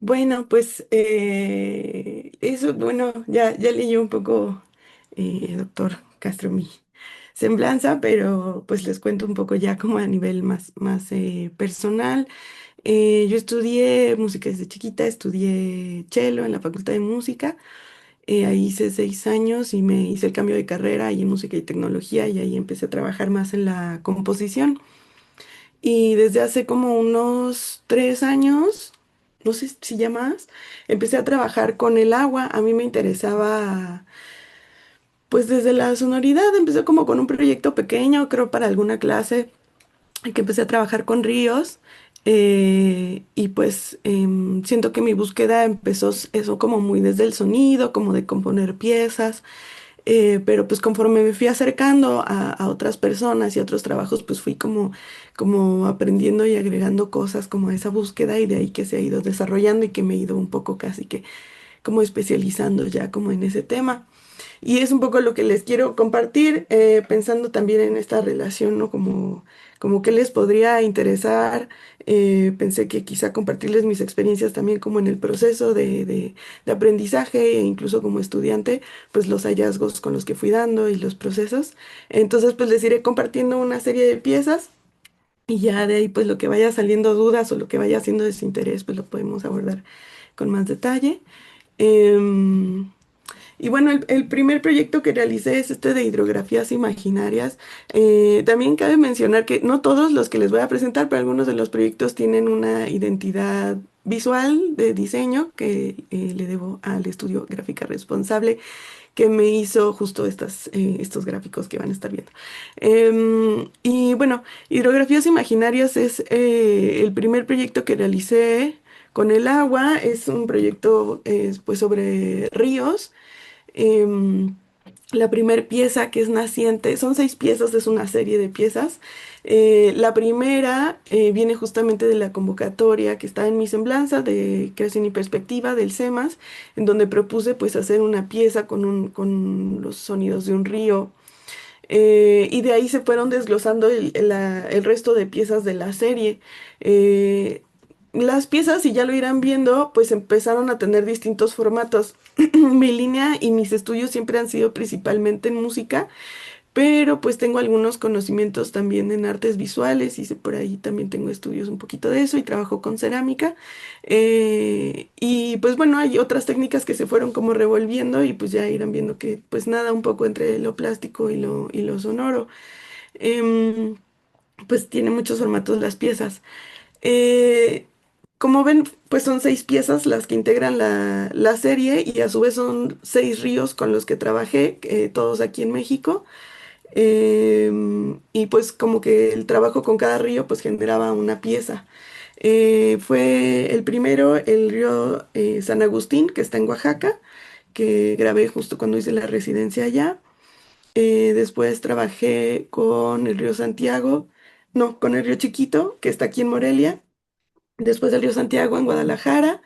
Bueno, pues eso, bueno, ya leí un poco, doctor Castro, mi semblanza, pero pues les cuento un poco ya como a nivel más personal. Yo estudié música desde chiquita, estudié cello en la Facultad de Música. Ahí hice 6 años y me hice el cambio de carrera ahí en música y tecnología y ahí empecé a trabajar más en la composición. Y desde hace como unos 3 años, no sé si ya más, empecé a trabajar con el agua. A mí me interesaba, pues desde la sonoridad, empecé como con un proyecto pequeño, creo para alguna clase, y que empecé a trabajar con ríos. Y pues siento que mi búsqueda empezó eso como muy desde el sonido, como de componer piezas. Pero pues conforme me fui acercando a otras personas y a otros trabajos, pues fui como aprendiendo y agregando cosas como a esa búsqueda y de ahí que se ha ido desarrollando y que me he ido un poco casi que como especializando ya como en ese tema. Y es un poco lo que les quiero compartir, pensando también en esta relación, ¿no? Como qué les podría interesar. Pensé que quizá compartirles mis experiencias también como en el proceso de aprendizaje e incluso como estudiante, pues los hallazgos con los que fui dando y los procesos. Entonces, pues les iré compartiendo una serie de piezas y ya de ahí, pues lo que vaya saliendo dudas o lo que vaya siendo de su interés, pues lo podemos abordar con más detalle. Em, y bueno, el primer proyecto que realicé es este de hidrografías imaginarias. También cabe mencionar que no todos los que les voy a presentar, pero algunos de los proyectos tienen una identidad visual de diseño que le debo al estudio Gráfica Responsable que me hizo justo estos gráficos que van a estar viendo. Y bueno, Hidrografías Imaginarias es el primer proyecto que realicé con el agua. Es un proyecto pues sobre ríos. Em, la primer pieza que es naciente, son 6 piezas, es una serie de piezas. La primera viene justamente de la convocatoria que está en mi semblanza de Creación y Perspectiva del CEMAS, en donde propuse pues hacer una pieza con los sonidos de un río. Y de ahí se fueron desglosando el resto de piezas de la serie. Eh, las piezas, si ya lo irán viendo, pues empezaron a tener distintos formatos. Mi línea y mis estudios siempre han sido principalmente en música, pero pues tengo algunos conocimientos también en artes visuales, hice por ahí también tengo estudios un poquito de eso y trabajo con cerámica. Y pues bueno, hay otras técnicas que se fueron como revolviendo y pues ya irán viendo que pues nada, un poco entre lo plástico y lo sonoro. Em, pues tiene muchos formatos las piezas. Eh, Como ven, pues son 6 piezas las que integran la serie y a su vez son 6 ríos con los que trabajé, todos aquí en México. Y pues como que el trabajo con cada río pues generaba una pieza. Fue el primero, el río San Agustín, que está en Oaxaca, que grabé justo cuando hice la residencia allá. Después trabajé con el río Santiago, no, con el río Chiquito, que está aquí en Morelia. Después del río Santiago en Guadalajara.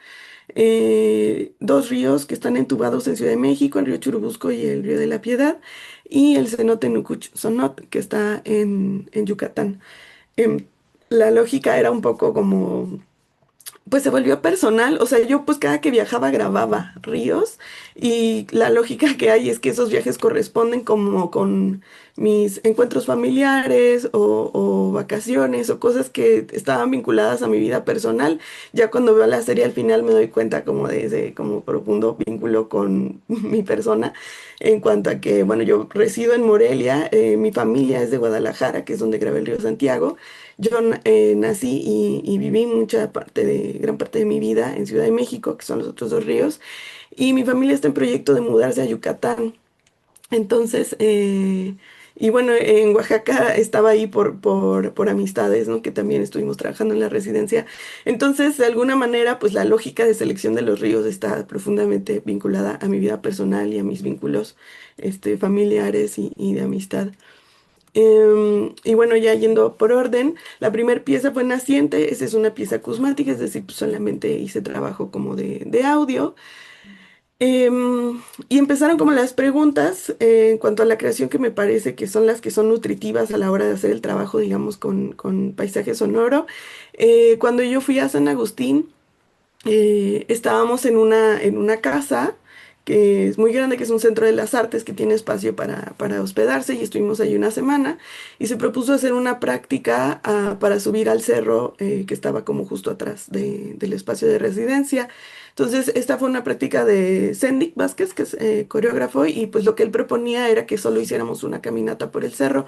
2 ríos que están entubados en Ciudad de México, el río Churubusco y el río de la Piedad, y el cenote Nucuch-Sonot, que está en Yucatán. Em, la lógica era un poco como pues se volvió personal, o sea, yo pues cada que viajaba grababa ríos y la lógica que hay es que esos viajes corresponden como con mis encuentros familiares o vacaciones o cosas que estaban vinculadas a mi vida personal. Ya cuando veo la serie al final me doy cuenta como de ese como profundo vínculo con mi persona en cuanto a que, bueno, yo resido en Morelia, mi familia es de Guadalajara, que es donde grabé el río Santiago. Yo nací y viví gran parte de mi vida en Ciudad de México, que son los otros 2 ríos, y mi familia está en proyecto de mudarse a Yucatán. Entonces, y bueno, en Oaxaca estaba ahí por amistades, ¿no? Que también estuvimos trabajando en la residencia. Entonces, de alguna manera, pues la lógica de selección de los ríos está profundamente vinculada a mi vida personal y a mis vínculos, familiares y de amistad. Y bueno, ya yendo por orden, la primera pieza fue naciente, esa es una pieza acusmática, es decir, pues solamente hice trabajo como de audio. Y empezaron como las preguntas en cuanto a la creación que me parece que son las que son nutritivas a la hora de hacer el trabajo, digamos, con paisaje sonoro. Cuando yo fui a San Agustín, Estábamos en una casa que es muy grande, que es un centro de las artes, que tiene espacio para hospedarse, y estuvimos ahí una semana y se propuso hacer una práctica para subir al cerro que estaba como justo atrás del espacio de residencia. Entonces, esta fue una práctica de Sendik Vázquez, que es coreógrafo, y pues lo que él proponía era que solo hiciéramos una caminata por el cerro.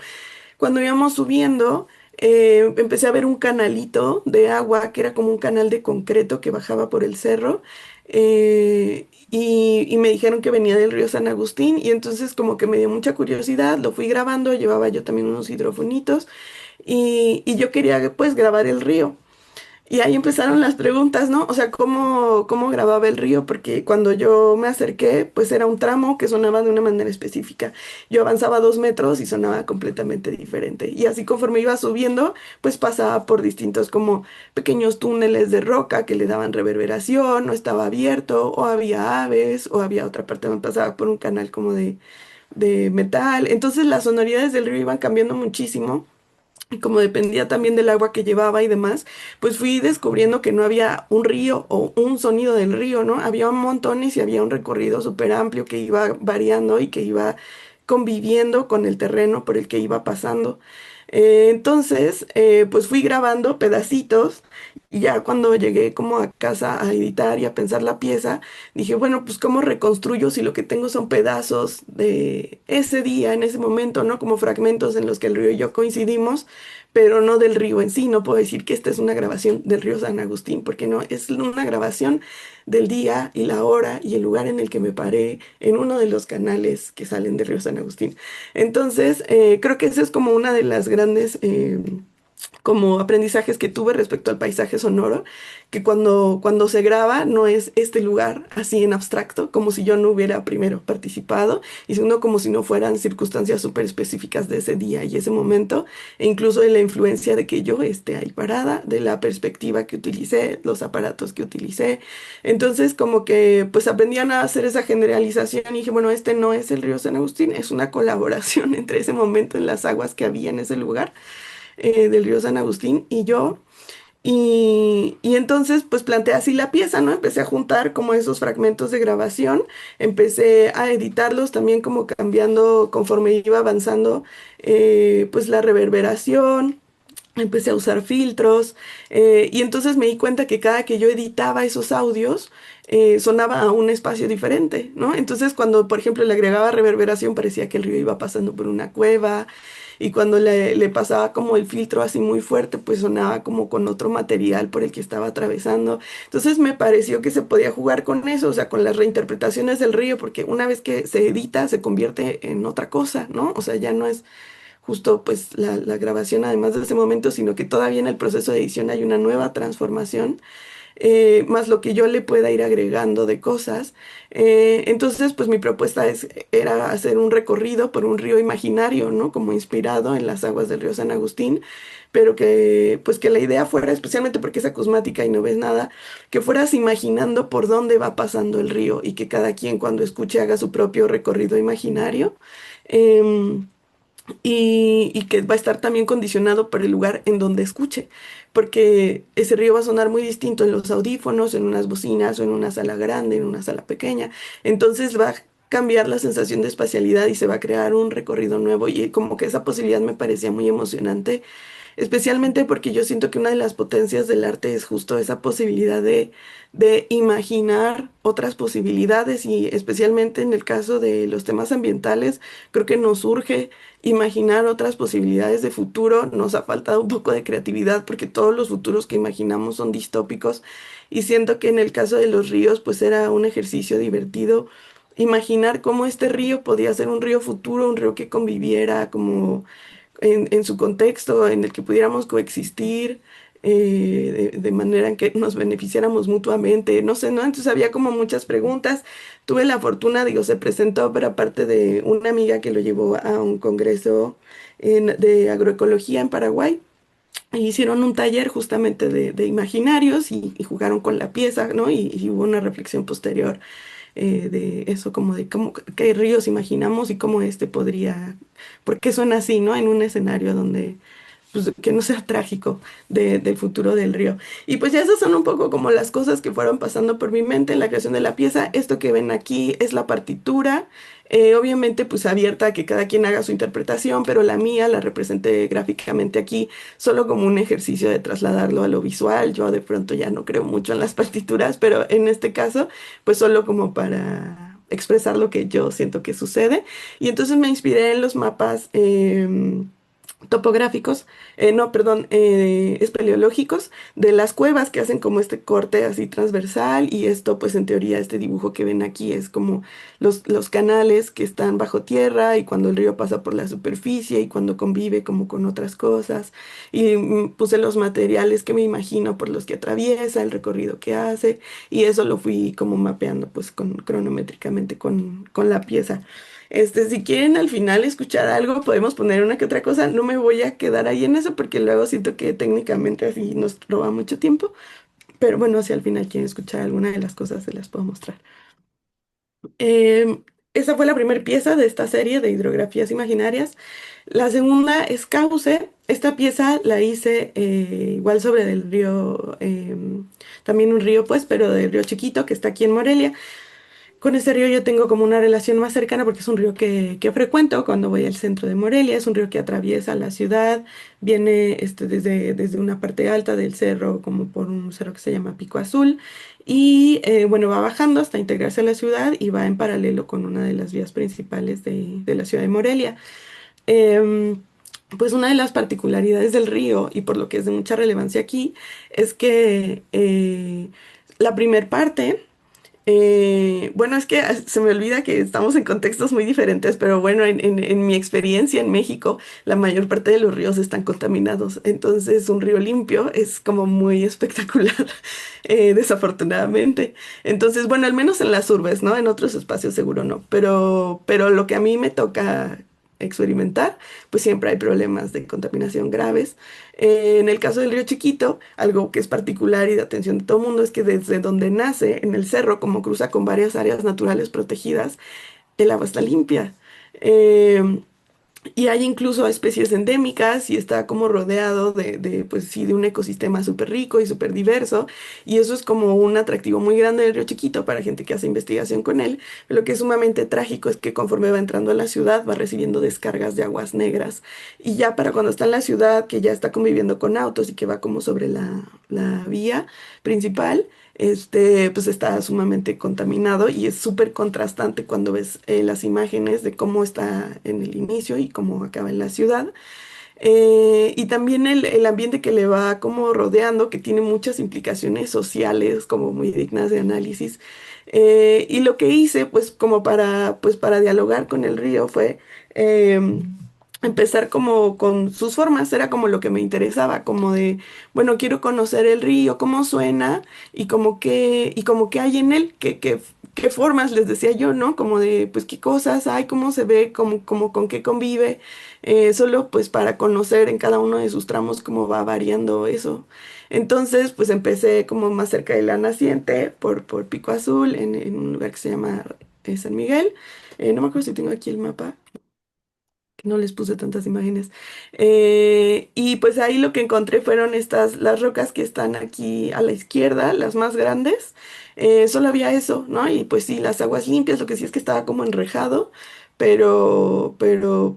Cuando íbamos subiendo, empecé a ver un canalito de agua que era como un canal de concreto que bajaba por el cerro, y me dijeron que venía del río San Agustín, y entonces como que me dio mucha curiosidad, lo fui grabando, llevaba yo también unos hidrofonitos y yo quería pues grabar el río. Y ahí empezaron las preguntas, ¿no? O sea, cómo grababa el río, porque cuando yo me acerqué, pues era un tramo que sonaba de una manera específica. Yo avanzaba 2 metros y sonaba completamente diferente. Y así conforme iba subiendo, pues pasaba por distintos como pequeños túneles de roca que le daban reverberación, o estaba abierto, o había aves, o había otra parte donde pasaba por un canal como de metal. Entonces las sonoridades del río iban cambiando muchísimo. Y como dependía también del agua que llevaba y demás, pues fui descubriendo que no había un río o un sonido del río, ¿no? Había montones y había un recorrido súper amplio que iba variando y que iba conviviendo con el terreno por el que iba pasando. Entonces, pues fui grabando pedacitos, y ya cuando llegué como a casa a editar y a pensar la pieza, dije, bueno, pues ¿cómo reconstruyo si lo que tengo son pedazos de ese día, en ese momento, ¿no? Como fragmentos en los que el río y yo coincidimos, pero no del río en sí. No puedo decir que esta es una grabación del río San Agustín, porque no, es una grabación del día y la hora y el lugar en el que me paré en uno de los canales que salen del río San Agustín. Entonces, creo que esa es como una de las grandes como aprendizajes que tuve respecto al paisaje sonoro, que cuando se graba no es este lugar así en abstracto, como si yo no hubiera primero participado, y segundo como si no fueran circunstancias súper específicas de ese día y ese momento, e incluso de la influencia de que yo esté ahí parada, de la perspectiva que utilicé, los aparatos que utilicé. Entonces como que pues aprendían a hacer esa generalización y dije, bueno, este no es el río San Agustín, es una colaboración entre ese momento en las aguas que había en ese lugar, del río San Agustín y yo. Y entonces pues planteé así la pieza, ¿no? Empecé a juntar como esos fragmentos de grabación, empecé a editarlos también como cambiando conforme iba avanzando, pues la reverberación. Empecé a usar filtros, y entonces me di cuenta que cada que yo editaba esos audios, sonaba a un espacio diferente, ¿no? Entonces cuando, por ejemplo, le agregaba reverberación, parecía que el río iba pasando por una cueva, y cuando le pasaba como el filtro así muy fuerte, pues sonaba como con otro material por el que estaba atravesando. Entonces me pareció que se podía jugar con eso, o sea, con las reinterpretaciones del río, porque una vez que se edita, se convierte en otra cosa, ¿no? O sea, ya no es justo pues la grabación además de ese momento, sino que todavía en el proceso de edición hay una nueva transformación, más lo que yo le pueda ir agregando de cosas. Entonces, pues mi propuesta era hacer un recorrido por un río imaginario, ¿no? Como inspirado en las aguas del río San Agustín, pero que, pues que la idea fuera, especialmente porque es acusmática y no ves nada, que fueras imaginando por dónde va pasando el río y que cada quien cuando escuche haga su propio recorrido imaginario. Em, y que va a estar también condicionado por el lugar en donde escuche, porque ese río va a sonar muy distinto en los audífonos, en unas bocinas o en una sala grande, en una sala pequeña. Entonces va a cambiar la sensación de espacialidad y se va a crear un recorrido nuevo, y como que esa posibilidad me parecía muy emocionante, especialmente porque yo siento que una de las potencias del arte es justo esa posibilidad de imaginar otras posibilidades, y especialmente en el caso de los temas ambientales, creo que nos urge imaginar otras posibilidades de futuro. Nos ha faltado un poco de creatividad porque todos los futuros que imaginamos son distópicos, y siento que en el caso de los ríos pues era un ejercicio divertido imaginar cómo este río podía ser un río futuro, un río que conviviera como en su contexto, en el que pudiéramos coexistir, de manera en que nos beneficiáramos mutuamente, no sé, ¿no? Entonces había como muchas preguntas. Tuve la fortuna, digo, se presentó, pero aparte de una amiga que lo llevó a un congreso de agroecología en Paraguay. E hicieron un taller justamente de imaginarios, y jugaron con la pieza, ¿no? Y hubo una reflexión posterior, de eso, como de cómo, qué ríos imaginamos y cómo este podría, por qué suena así, ¿no? En un escenario donde pues, que no sea trágico del futuro del río. Y pues ya esas son un poco como las cosas que fueron pasando por mi mente en la creación de la pieza. Esto que ven aquí es la partitura. Obviamente pues abierta a que cada quien haga su interpretación, pero la mía la representé gráficamente aquí solo como un ejercicio de trasladarlo a lo visual. Yo de pronto ya no creo mucho en las partituras, pero en este caso pues solo como para expresar lo que yo siento que sucede. Y entonces me inspiré en los mapas topográficos, no, perdón, espeleológicos de las cuevas que hacen como este corte así transversal y esto pues en teoría este dibujo que ven aquí es como los canales que están bajo tierra y cuando el río pasa por la superficie y cuando convive como con otras cosas y puse los materiales que me imagino por los que atraviesa, el recorrido que hace y eso lo fui como mapeando pues cronométricamente con la pieza. Si quieren al final escuchar algo, podemos poner una que otra cosa. No me voy a quedar ahí en eso porque luego siento que técnicamente así nos roba mucho tiempo. Pero bueno, si al final quieren escuchar alguna de las cosas, se las puedo mostrar. Esa fue la primera pieza de esta serie de hidrografías imaginarias. La segunda es Cauce. Esta pieza la hice igual sobre del río, también un río pues, pero del río Chiquito que está aquí en Morelia. Con ese río yo tengo como una relación más cercana porque es un río que frecuento cuando voy al centro de Morelia, es un río que atraviesa la ciudad, viene desde una parte alta del cerro, como por un cerro que se llama Pico Azul, y bueno, va bajando hasta integrarse a la ciudad y va en paralelo con una de las vías principales de la ciudad de Morelia. Em, pues una de las particularidades del río, y por lo que es de mucha relevancia aquí, es que la primer parte bueno, es que se me olvida que estamos en contextos muy diferentes, pero bueno, en mi experiencia en México, la mayor parte de los ríos están contaminados, entonces un río limpio es como muy espectacular, desafortunadamente. Entonces, bueno, al menos en las urbes, ¿no? En otros espacios seguro no, pero lo que a mí me toca experimentar, pues siempre hay problemas de contaminación graves. En el caso del río Chiquito, algo que es particular y de atención de todo el mundo es que desde donde nace, en el cerro, como cruza con varias áreas naturales protegidas, el agua está limpia. Eh, y hay incluso especies endémicas y está como rodeado pues sí, de un ecosistema súper rico y súper diverso. Y eso es como un atractivo muy grande del río Chiquito para gente que hace investigación con él. Lo que es sumamente trágico es que conforme va entrando a la ciudad va recibiendo descargas de aguas negras. Y ya para cuando está en la ciudad, que ya está conviviendo con autos y que va como sobre la vía principal, pues está sumamente contaminado y es súper contrastante cuando ves las imágenes de cómo está en el inicio y cómo acaba en la ciudad. Y también el ambiente que le va como rodeando, que tiene muchas implicaciones sociales como muy dignas de análisis. Y lo que hice, pues como pues, para dialogar con el río fue empezar como con sus formas, era como lo que me interesaba, como de, bueno, quiero conocer el río, cómo suena y como qué hay en él, qué formas, les decía yo, ¿no? Como de, pues, qué cosas hay, cómo se ve, como con qué convive, solo pues para conocer en cada uno de sus tramos cómo va variando eso. Entonces, pues empecé como más cerca de la naciente, por Pico Azul, en un lugar que se llama San Miguel. No me acuerdo si tengo aquí el mapa, que no les puse tantas imágenes. Y pues ahí lo que encontré fueron las rocas que están aquí a la izquierda, las más grandes. Solo había eso, ¿no? Y pues sí, las aguas limpias, lo que sí es que estaba como enrejado, pero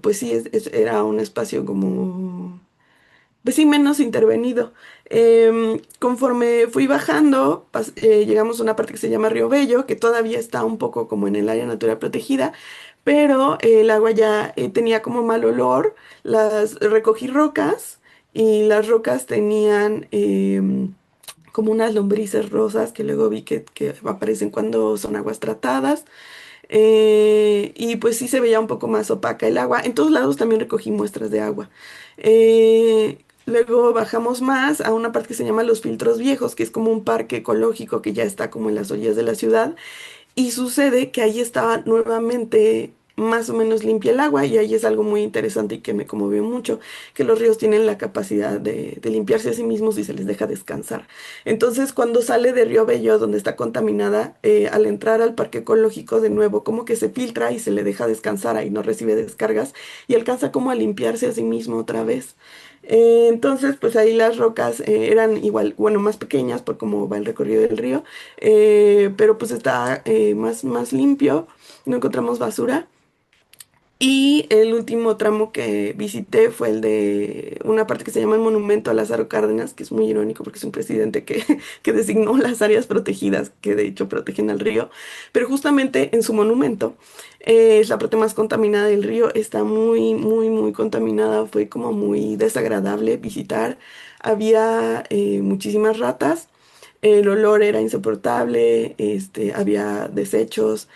pues sí, era un espacio como pues sí, menos intervenido. Conforme fui bajando, llegamos a una parte que se llama Río Bello, que todavía está un poco como en el área natural protegida, pero el agua ya tenía como mal olor. Recogí rocas y las rocas tenían como unas lombrices rosas que luego vi que aparecen cuando son aguas tratadas. Y pues sí se veía un poco más opaca el agua. En todos lados también recogí muestras de agua. Luego bajamos más a una parte que se llama Los Filtros Viejos, que es como un parque ecológico que ya está como en las orillas de la ciudad. Y sucede que ahí estaba nuevamente más o menos limpia el agua y ahí es algo muy interesante y que me conmovió mucho, que los ríos tienen la capacidad de limpiarse a sí mismos y se les deja descansar. Entonces, cuando sale de Río Bello, donde está contaminada, al entrar al parque ecológico de nuevo, como que se filtra y se le deja descansar, ahí no recibe descargas y alcanza como a limpiarse a sí mismo otra vez. Entonces, pues ahí las rocas eran igual, bueno, más pequeñas por cómo va el recorrido del río, pero pues está más limpio, no encontramos basura. Y el último tramo que visité fue el de una parte que se llama el Monumento a Lázaro Cárdenas, que es muy irónico porque es un presidente que, que designó las áreas protegidas, que de hecho protegen al río. Pero justamente en su monumento es la parte más contaminada del río, está muy contaminada, fue como muy desagradable visitar. Había muchísimas ratas, el olor era insoportable, había desechos.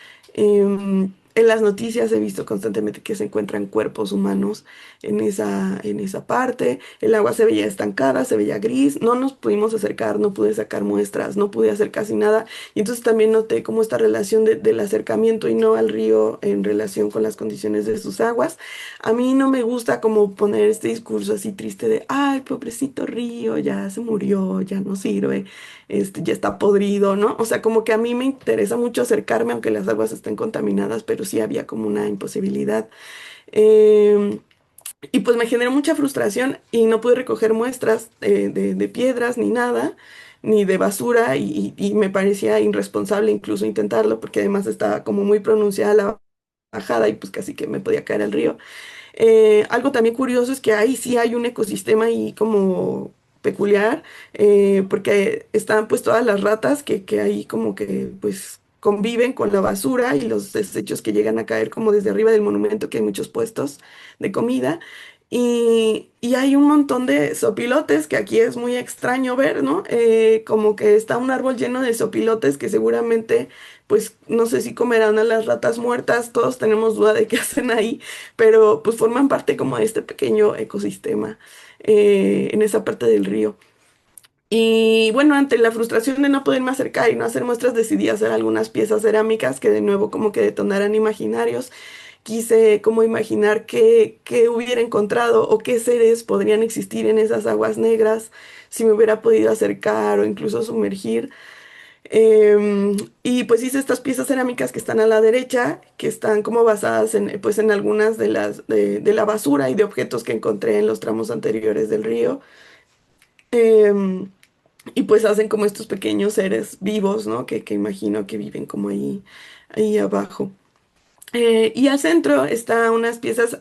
En las noticias he visto constantemente que se encuentran cuerpos humanos en esa parte. El agua se veía estancada, se veía gris. No nos pudimos acercar, no pude sacar muestras, no pude hacer casi nada. Y entonces también noté como esta relación del acercamiento y no al río en relación con las condiciones de sus aguas. A mí no me gusta como poner este discurso así triste de, ay, pobrecito río, ya se murió, ya no sirve, ya está podrido, ¿no? O sea, como que a mí me interesa mucho acercarme, aunque las aguas estén contaminadas, pero sí había como una imposibilidad. Em, y pues me generó mucha frustración y no pude recoger muestras de piedras ni nada, ni de basura, y me parecía irresponsable incluso intentarlo, porque además estaba como muy pronunciada la bajada y pues casi que me podía caer al río. Algo también curioso es que ahí sí hay un ecosistema ahí como peculiar, porque están pues todas las ratas que ahí como que pues conviven con la basura y los desechos que llegan a caer como desde arriba del monumento, que hay muchos puestos de comida. Y hay un montón de sopilotes que aquí es muy extraño ver, ¿no? Como que está un árbol lleno de sopilotes que seguramente, pues no sé si comerán a las ratas muertas, todos tenemos duda de qué hacen ahí, pero pues forman parte como de este pequeño ecosistema en esa parte del río. Y bueno, ante la frustración de no poderme acercar y no hacer muestras, decidí hacer algunas piezas cerámicas que de nuevo como que detonaran imaginarios. Quise como imaginar qué hubiera encontrado o qué seres podrían existir en esas aguas negras si me hubiera podido acercar o incluso sumergir. Y pues hice estas piezas cerámicas que están a la derecha, que están como basadas en, pues, en algunas de la basura y de objetos que encontré en los tramos anteriores del río. Em, y pues hacen como estos pequeños seres vivos, ¿no? Que imagino que viven como ahí abajo. Y al centro está unas piezas,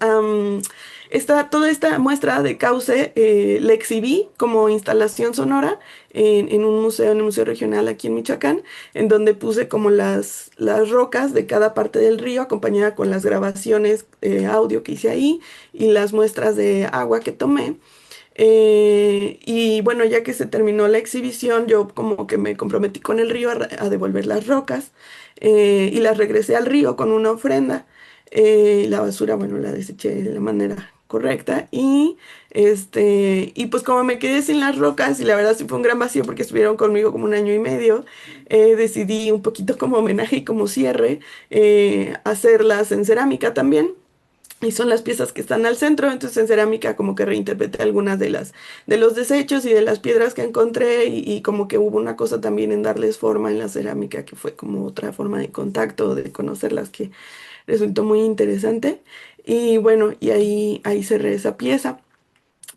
está toda esta muestra de Cauce, la exhibí como instalación sonora en un museo, en el Museo Regional aquí en Michoacán, en donde puse como las rocas de cada parte del río, acompañada con las grabaciones audio que hice ahí y las muestras de agua que tomé. Y bueno, ya que se terminó la exhibición, yo como que me comprometí con el río a devolver las rocas y las regresé al río con una ofrenda. La basura, bueno, la deseché de la manera correcta y pues como me quedé sin las rocas y la verdad sí fue un gran vacío porque estuvieron conmigo como un año y medio, decidí un poquito como homenaje y como cierre hacerlas en cerámica también. Y son las piezas que están al centro, entonces en cerámica como que reinterpreté algunas de los desechos y de las piedras que encontré y como que hubo una cosa también en darles forma en la cerámica que fue como otra forma de contacto, de conocerlas que resultó muy interesante. Y bueno, y ahí cerré esa pieza.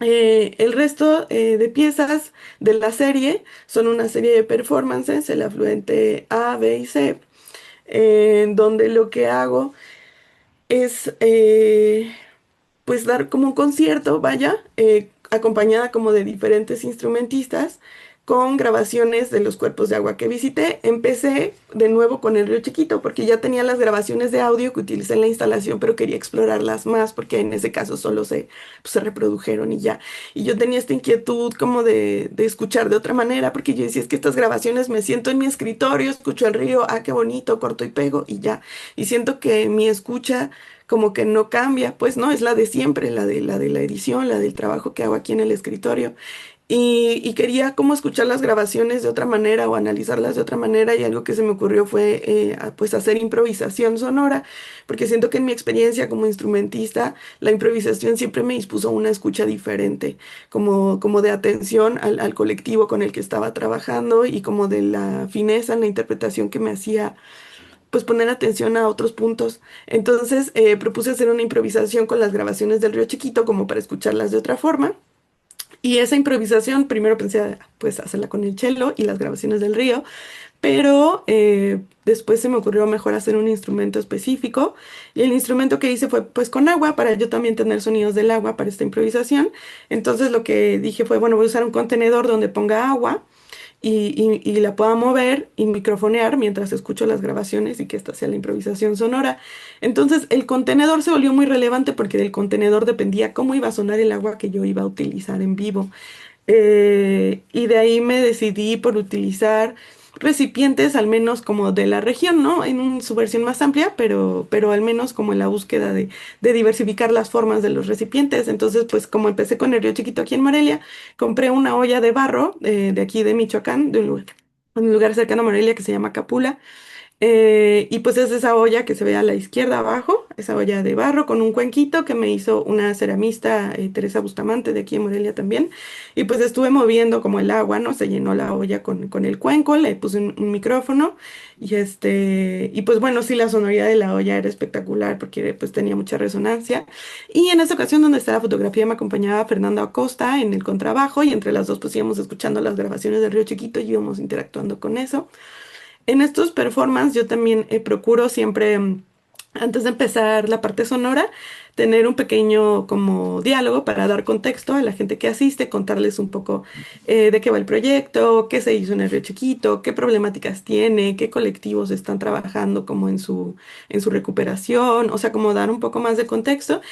El resto de piezas de la serie son una serie de performances, el afluente A, B y C, en donde lo que hago es pues dar como un concierto, vaya, acompañada como de diferentes instrumentistas con grabaciones de los cuerpos de agua que visité. Empecé de nuevo con el Río Chiquito porque ya tenía las grabaciones de audio que utilicé en la instalación, pero quería explorarlas más porque en ese caso solo pues, se reprodujeron y ya. Y yo tenía esta inquietud como de escuchar de otra manera porque yo decía, es que estas grabaciones me siento en mi escritorio, escucho el río, ah, qué bonito, corto y pego y ya. Y siento que mi escucha como que no cambia, pues no, es la de siempre, la de la edición, la del trabajo que hago aquí en el escritorio. Y quería como escuchar las grabaciones de otra manera o analizarlas de otra manera y algo que se me ocurrió fue pues hacer improvisación sonora, porque siento que en mi experiencia como instrumentista la improvisación siempre me dispuso a una escucha diferente, como de atención al colectivo con el que estaba trabajando y como de la fineza en la interpretación que me hacía pues poner atención a otros puntos. Entonces propuse hacer una improvisación con las grabaciones del Río Chiquito como para escucharlas de otra forma. Y esa improvisación, primero pensé pues hacerla con el cello y las grabaciones del río, pero después se me ocurrió mejor hacer un instrumento específico y el instrumento que hice fue pues con agua para yo también tener sonidos del agua para esta improvisación. Entonces lo que dije fue, bueno, voy a usar un contenedor donde ponga agua y la pueda mover y microfonear mientras escucho las grabaciones y que esta sea la improvisación sonora. Entonces el contenedor se volvió muy relevante porque del contenedor dependía cómo iba a sonar el agua que yo iba a utilizar en vivo. Y de ahí me decidí por utilizar recipientes, al menos como de la región, ¿no? Su versión más amplia, pero al menos como en la búsqueda de diversificar las formas de los recipientes. Entonces, pues como empecé con el Río Chiquito aquí en Morelia, compré una olla de barro de aquí de Michoacán, un lugar cercano a Morelia que se llama Capula. Y pues es esa olla que se ve a la izquierda abajo, esa olla de barro con un cuenquito que me hizo una ceramista, Teresa Bustamante, de aquí en Morelia también. Y pues estuve moviendo como el agua, ¿no? Se llenó la olla con el cuenco, le puse un micrófono y pues bueno, sí, la sonoridad de la olla era espectacular porque pues tenía mucha resonancia. Y en esa ocasión donde está la fotografía me acompañaba Fernando Acosta en el contrabajo y entre las dos pues íbamos escuchando las grabaciones del Río Chiquito y íbamos interactuando con eso. En estos performances yo también procuro siempre, antes de empezar la parte sonora, tener un pequeño como diálogo para dar contexto a la gente que asiste, contarles un poco de qué va el proyecto, qué se hizo en el Río Chiquito, qué problemáticas tiene, qué colectivos están trabajando como en su recuperación, o sea, como dar un poco más de contexto.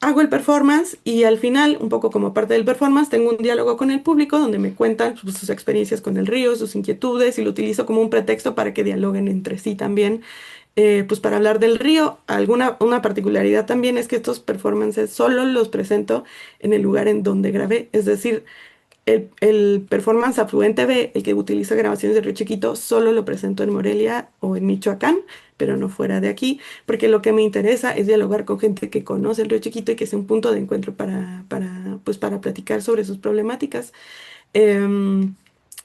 Hago el performance y al final, un poco como parte del performance, tengo un diálogo con el público donde me cuentan pues, sus experiencias con el río, sus inquietudes y lo utilizo como un pretexto para que dialoguen entre sí también, pues para hablar del río. Una particularidad también es que estos performances solo los presento en el lugar en donde grabé, es decir, el performance Afluente B, el que utiliza grabaciones de Río Chiquito, solo lo presento en Morelia o en Michoacán, pero no fuera de aquí, porque lo que me interesa es dialogar con gente que conoce el Río Chiquito y que sea un punto de encuentro pues para platicar sobre sus problemáticas. Em,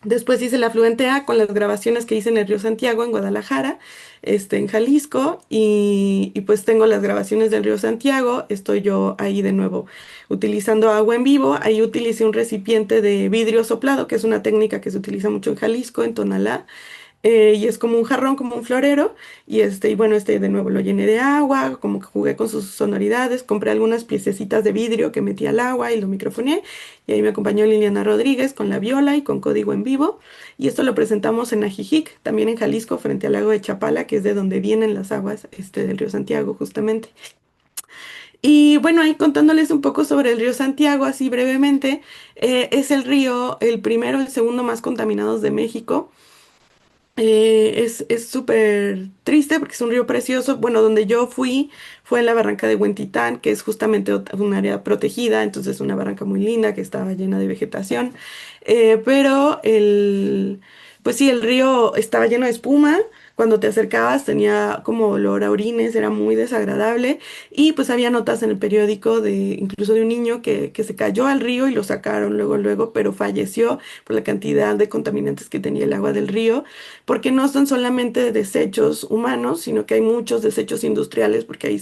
Después hice el Afluente A con las grabaciones que hice en el Río Santiago, en Guadalajara, en Jalisco, y pues tengo las grabaciones del Río Santiago, estoy yo ahí de nuevo utilizando agua en vivo, ahí utilicé un recipiente de vidrio soplado, que es una técnica que se utiliza mucho en Jalisco, en Tonalá, y es como un jarrón, como un florero, y bueno, de nuevo lo llené de agua, como que jugué con sus sonoridades, compré algunas piececitas de vidrio que metí al agua y lo microfoné, y ahí me acompañó Liliana Rodríguez con la viola y con código en vivo, y esto lo presentamos en Ajijic, también en Jalisco, frente al lago de Chapala, que es de donde vienen las aguas, del río Santiago, justamente. Y bueno, ahí contándoles un poco sobre el río Santiago, así brevemente, es el río, el primero, el segundo más contaminados de México. Es súper triste porque es un río precioso. Bueno, donde yo fui fue en la barranca de Huentitán, que es justamente un área protegida, entonces una barranca muy linda que estaba llena de vegetación. Pero pues sí, el río estaba lleno de espuma. Cuando te acercabas tenía como olor a orines, era muy desagradable. Y pues había notas en el periódico incluso de un niño que se cayó al río y lo sacaron luego, pero falleció por la cantidad de contaminantes que tenía el agua del río porque no son solamente desechos humanos, sino que hay muchos desechos industriales, porque ahí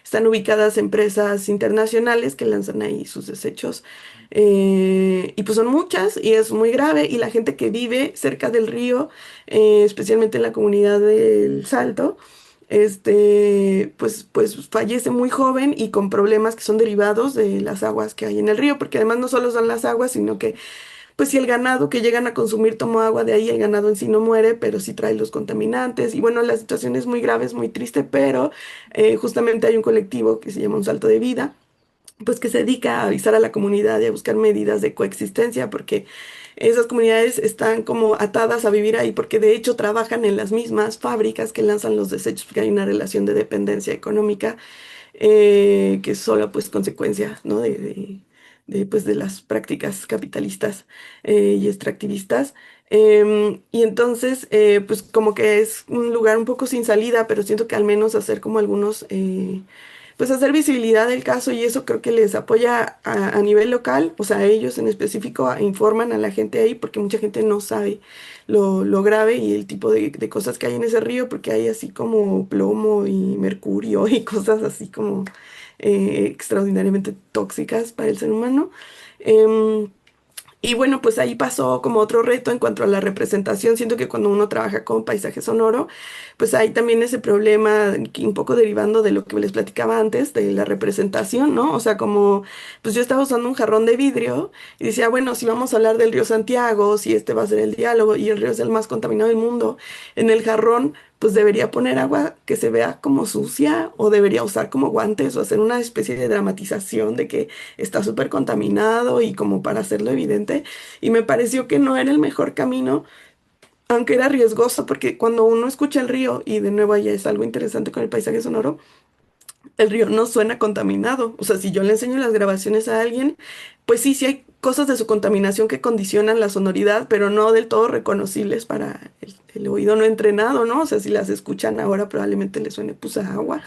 están ubicadas empresas internacionales que lanzan ahí sus desechos. Y pues son muchas y es muy grave y la gente que vive cerca del río, especialmente en la comunidad del Salto, pues fallece muy joven y con problemas que son derivados de las aguas que hay en el río, porque además no solo son las aguas, sino que pues si el ganado que llegan a consumir toma agua de ahí, el ganado en sí no muere, pero sí trae los contaminantes. Y bueno, la situación es muy grave, es muy triste, pero justamente hay un colectivo que se llama Un Salto de Vida, pues que se dedica a avisar a la comunidad y a buscar medidas de coexistencia, porque esas comunidades están como atadas a vivir ahí, porque de hecho trabajan en las mismas fábricas que lanzan los desechos, porque hay una relación de dependencia económica que es solo pues consecuencia, ¿no? Pues, de las prácticas capitalistas y extractivistas. Y entonces, pues como que es un lugar un poco sin salida, pero siento que al menos hacer como pues hacer visibilidad del caso y eso creo que les apoya a nivel local, o sea, ellos en específico informan a la gente ahí porque mucha gente no sabe lo grave y el tipo de cosas que hay en ese río, porque hay así como plomo y mercurio y cosas así como extraordinariamente tóxicas para el ser humano. Em, y bueno, pues ahí pasó como otro reto en cuanto a la representación. Siento que cuando uno trabaja con paisaje sonoro, pues hay también ese problema que un poco derivando de lo que les platicaba antes, de la representación, ¿no? O sea, como, pues yo estaba usando un jarrón de vidrio y decía, bueno, si vamos a hablar del río Santiago, si este va a ser el diálogo y el río es el más contaminado del mundo, en el jarrón, pues debería poner agua que se vea como sucia o debería usar como guantes o hacer una especie de dramatización de que está súper contaminado y como para hacerlo evidente. Y me pareció que no era el mejor camino, aunque era riesgoso, porque cuando uno escucha el río, y de nuevo allá es algo interesante con el paisaje sonoro, el río no suena contaminado. O sea, si yo le enseño las grabaciones a alguien, pues sí, sí hay cosas de su contaminación que condicionan la sonoridad, pero no del todo reconocibles para el oído no entrenado, ¿no? O sea, si las escuchan ahora probablemente les suene pues a agua,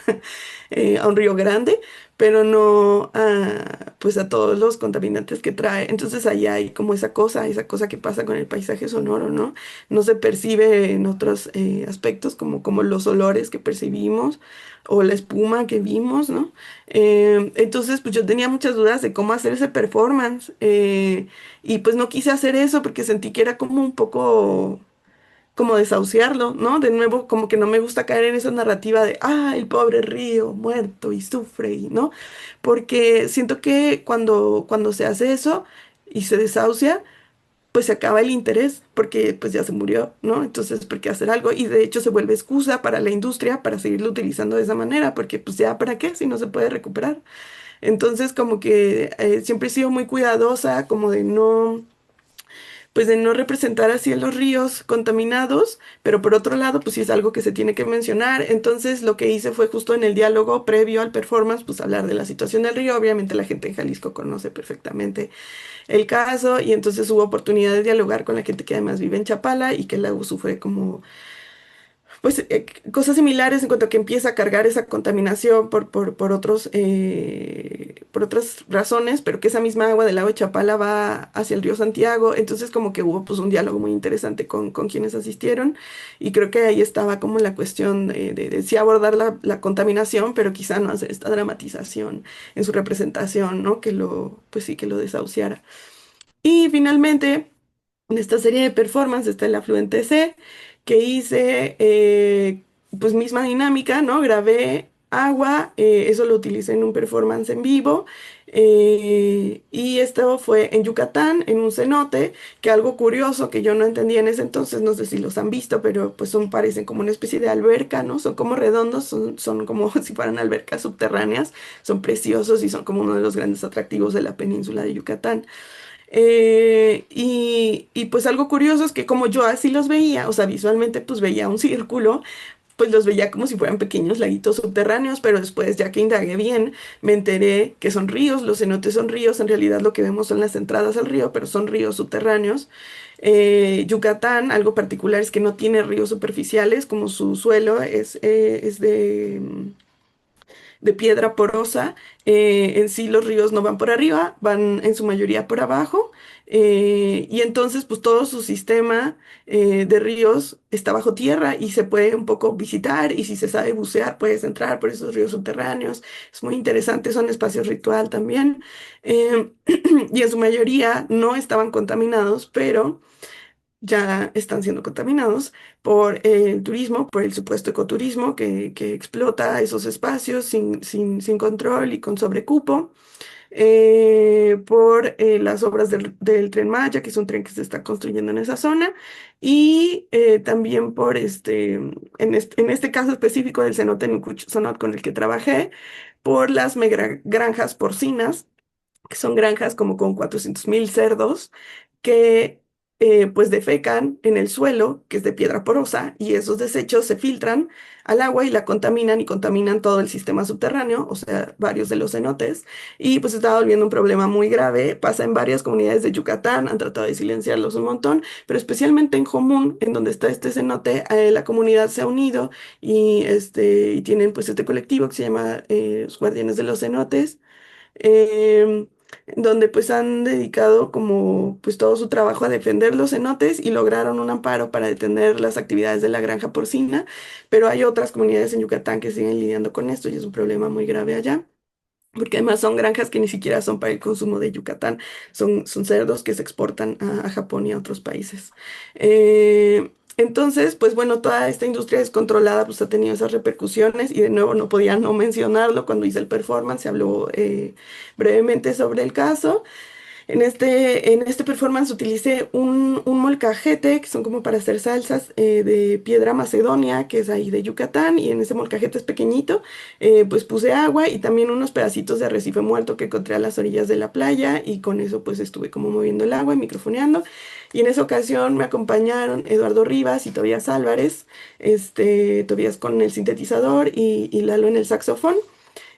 a un río grande, pero no a, pues a todos los contaminantes que trae. Entonces ahí hay como esa cosa que pasa con el paisaje sonoro, ¿no? No se percibe en otros aspectos como los olores que percibimos o la espuma que vimos, ¿no? Entonces, pues yo tenía muchas dudas de cómo hacer ese performance y pues no quise hacer eso porque sentí que era como un poco como desahuciarlo, ¿no? De nuevo, como que no me gusta caer en esa narrativa de, ah, el pobre río muerto y sufre, ¿no? Porque siento que cuando se hace eso y se desahucia, pues se acaba el interés porque pues ya se murió, ¿no? Entonces, ¿por qué hacer algo? Y de hecho se vuelve excusa para la industria para seguirlo utilizando de esa manera, porque pues ya, ¿para qué? Si no se puede recuperar. Entonces, como que siempre he sido muy cuidadosa, como de no pues de no representar así a los ríos contaminados, pero por otro lado, pues sí es algo que se tiene que mencionar. Entonces, lo que hice fue justo en el diálogo previo al performance, pues hablar de la situación del río. Obviamente la gente en Jalisco conoce perfectamente el caso y entonces hubo oportunidad de dialogar con la gente que además vive en Chapala y que la sufre como pues cosas similares en cuanto a que empieza a cargar esa contaminación por otras razones, pero que esa misma agua del lago de Chapala va hacia el río Santiago. Entonces como que hubo pues un diálogo muy interesante con quienes asistieron y creo que ahí estaba como la cuestión de sí abordar la contaminación, pero quizá no hacer esta dramatización en su representación, ¿no? Que pues sí, que lo desahuciara. Y finalmente... En esta serie de performance está el Afluente C, que hice pues misma dinámica, ¿no? Grabé agua, eso lo utilicé en un performance en vivo, y esto fue en Yucatán, en un cenote, que algo curioso que yo no entendía en ese entonces, no sé si los han visto, pero pues parecen como una especie de alberca, ¿no? Son como redondos, son como si fueran albercas subterráneas, son preciosos y son como uno de los grandes atractivos de la península de Yucatán. Y pues algo curioso es que como yo así los veía, o sea, visualmente pues veía un círculo, pues los veía como si fueran pequeños laguitos subterráneos, pero después ya que indagué bien, me enteré que son ríos, los cenotes son ríos, en realidad lo que vemos son las entradas al río, pero son ríos subterráneos. Yucatán, algo particular es que no tiene ríos superficiales, como su suelo es de piedra porosa. En sí los ríos no van por arriba, van en su mayoría por abajo. Y entonces pues todo su sistema de ríos está bajo tierra y se puede un poco visitar y si se sabe bucear puedes entrar por esos ríos subterráneos. Es muy interesante, son espacios ritual también. Eh, y en su mayoría no estaban contaminados, pero ya están siendo contaminados por el turismo, por el supuesto ecoturismo que explota esos espacios sin control y con sobrecupo, por las obras del Tren Maya, que es un tren que se está construyendo en esa zona, y también por en este caso específico del cenote Nucuch-Sonot con el que trabajé, por las mega granjas porcinas que son granjas como con 400.000 cerdos que pues defecan en el suelo, que es de piedra porosa, y esos desechos se filtran al agua y la contaminan y contaminan todo el sistema subterráneo, o sea, varios de los cenotes, y pues está volviendo un problema muy grave, pasa en varias comunidades de Yucatán, han tratado de silenciarlos un montón, pero especialmente en Jomún, en donde está este cenote, la comunidad se ha unido y tienen pues este colectivo que se llama los Guardianes de los Cenotes, em, donde pues han dedicado como pues todo su trabajo a defender los cenotes y lograron un amparo para detener las actividades de la granja porcina, pero hay otras comunidades en Yucatán que siguen lidiando con esto y es un problema muy grave allá. porque además son granjas que ni siquiera son para el consumo de Yucatán, son cerdos que se exportan a Japón y a otros países. Entonces, pues bueno, toda esta industria descontrolada pues ha tenido esas repercusiones y de nuevo no podía no mencionarlo cuando hice el performance, se habló brevemente sobre el caso. En este performance utilicé un molcajete, que son como para hacer salsas de piedra macedonia, que es ahí de Yucatán, y en ese molcajete es pequeñito, pues puse agua y también unos pedacitos de arrecife muerto que encontré a las orillas de la playa, y con eso pues estuve como moviendo el agua y microfoneando. Y en esa ocasión me acompañaron Eduardo Rivas y Tobías Álvarez, Tobías con el sintetizador y Lalo en el saxofón,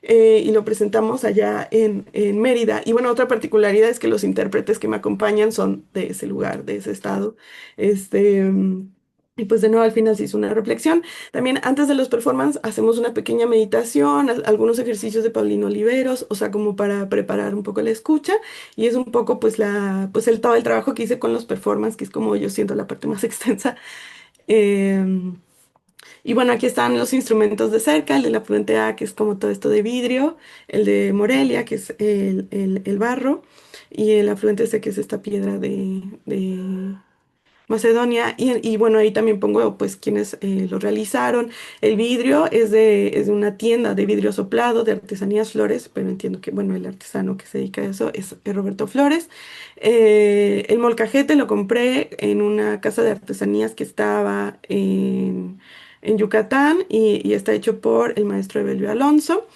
y lo presentamos allá en Mérida. Y bueno, otra particularidad es que los intérpretes que me acompañan son de ese lugar, de ese estado. Este, y pues de nuevo al final se hizo una reflexión. También antes de los performances hacemos una pequeña meditación, algunos ejercicios de Paulino Oliveros, o sea, como para preparar un poco la escucha. Y es un poco pues todo el trabajo que hice con los performances, que es como yo siento la parte más extensa. Em, y bueno, aquí están los instrumentos de cerca, el de la Fuente A, que es como todo esto de vidrio, el de Morelia, que es el barro, y el afluente C, que es esta piedra de Macedonia. Y bueno, ahí también pongo pues quienes lo realizaron. El vidrio es de una tienda de vidrio soplado, de artesanías Flores, pero entiendo que bueno, el artesano que se dedica a eso es Roberto Flores. El molcajete lo compré en una casa de artesanías que estaba en Yucatán, y está hecho por el maestro Evelio Alonso.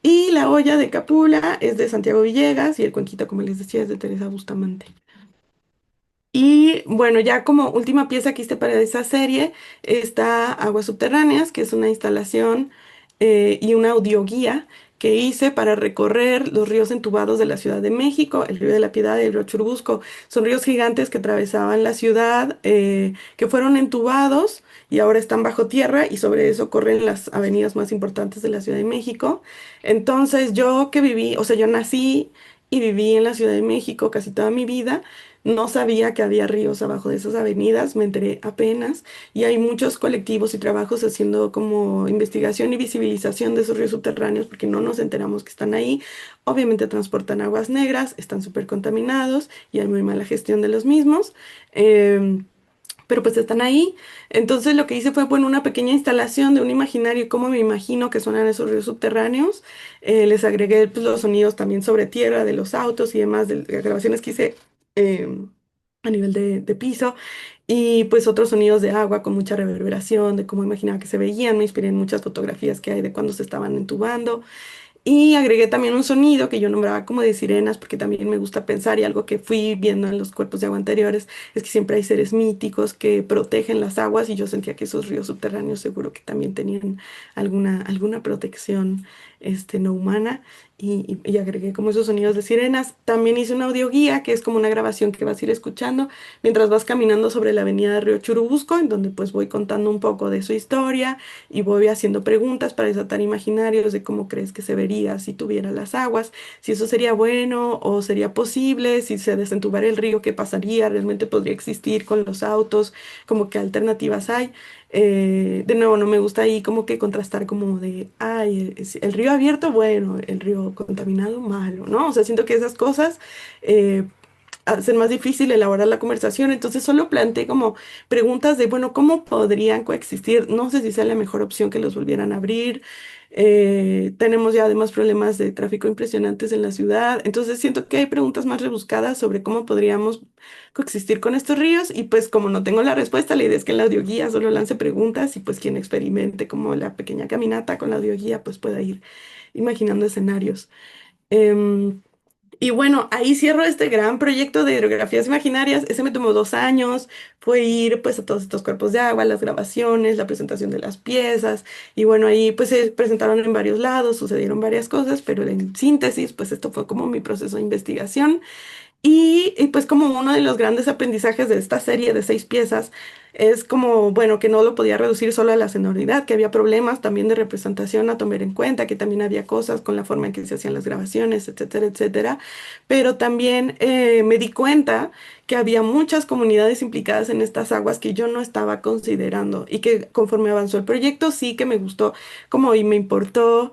Y la olla de Capula es de Santiago Villegas y el cuenquito, como les decía, es de Teresa Bustamante. Y bueno, ya como última pieza que hice para esa serie está Aguas Subterráneas, que es una instalación y una audioguía que hice para recorrer los ríos entubados de la Ciudad de México, el río de la Piedad y el río Churubusco. Son ríos gigantes que atravesaban la ciudad, que fueron entubados y ahora están bajo tierra, y sobre eso corren las avenidas más importantes de la Ciudad de México. Entonces yo que viví, o sea, yo nací y viví en la Ciudad de México casi toda mi vida. No sabía que había ríos abajo de esas avenidas, me enteré apenas, y hay muchos colectivos y trabajos haciendo como investigación y visibilización de esos ríos subterráneos porque no nos enteramos que están ahí. Obviamente transportan aguas negras, están súper contaminados y hay muy mala gestión de los mismos. em, pero pues están ahí. Entonces lo que hice fue, bueno, una pequeña instalación de un imaginario, cómo me imagino que suenan esos ríos subterráneos. Les agregué pues, los sonidos también sobre tierra de los autos y demás, de las grabaciones que hice em, a nivel de piso. Y pues otros sonidos de agua con mucha reverberación, de cómo imaginaba que se veían. Me inspiré en muchas fotografías que hay de cuando se estaban entubando. Y agregué también un sonido que yo nombraba como de sirenas, porque también me gusta pensar, y algo que fui viendo en los cuerpos de agua anteriores, es que siempre hay seres míticos que protegen las aguas, y yo sentía que esos ríos subterráneos seguro que también tenían alguna protección no humana, y agregué como esos sonidos de sirenas. También hice una audioguía, que es como una grabación que vas a ir escuchando mientras vas caminando sobre la avenida de Río Churubusco, en donde pues voy contando un poco de su historia y voy haciendo preguntas para desatar imaginarios de cómo crees que se vería si tuviera las aguas, si eso sería bueno o sería posible, si se desentubara el río, qué pasaría, realmente podría existir con los autos, como qué alternativas hay. De nuevo, no me gusta ahí como que contrastar como de, ay, el río abierto, bueno, el río contaminado, malo, ¿no? O sea, siento que esas cosas eh, hacen más difícil elaborar la conversación. Entonces solo planteé como preguntas de, bueno, ¿cómo podrían coexistir? No sé si sea la mejor opción que los volvieran a abrir. Tenemos ya además problemas de tráfico impresionantes en la ciudad. Entonces siento que hay preguntas más rebuscadas sobre cómo podríamos coexistir con estos ríos. Y pues como no tengo la respuesta, la idea es que en la audioguía solo lance preguntas, y pues quien experimente como la pequeña caminata con la audioguía pues pueda ir imaginando escenarios. Em, y bueno, ahí cierro este gran proyecto de hidrografías imaginarias. Ese me tomó 2 años. Fue ir pues a todos estos cuerpos de agua, las grabaciones, la presentación de las piezas. Y bueno, ahí pues se presentaron en varios lados, sucedieron varias cosas, pero en síntesis, pues esto fue como mi proceso de investigación. Y pues como uno de los grandes aprendizajes de esta serie de 6 piezas es como, bueno, que no lo podía reducir solo a la sonoridad, que había problemas también de representación a tomar en cuenta, que también había cosas con la forma en que se hacían las grabaciones, etcétera, etcétera. Pero también me di cuenta que había muchas comunidades implicadas en estas aguas que yo no estaba considerando, y que conforme avanzó el proyecto sí que me gustó como y me importó.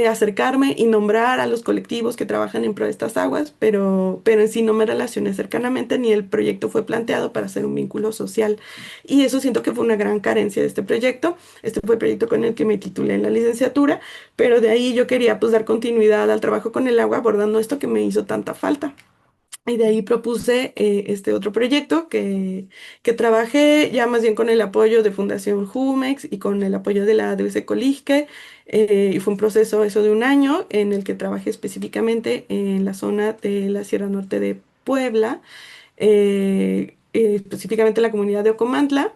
acercarme y nombrar a los colectivos que trabajan en pro de estas aguas, pero en sí no me relacioné cercanamente ni el proyecto fue planteado para hacer un vínculo social. Y eso siento que fue una gran carencia de este proyecto. Este fue el proyecto con el que me titulé en la licenciatura, pero de ahí yo quería pues dar continuidad al trabajo con el agua abordando esto que me hizo tanta falta. Y de ahí propuse este otro proyecto que trabajé ya más bien con el apoyo de Fundación Jumex y con el apoyo de la DBC Colisque. Y fue un proceso eso de un año en el que trabajé específicamente en la zona de la Sierra Norte de Puebla, específicamente en la comunidad de Ocomantla.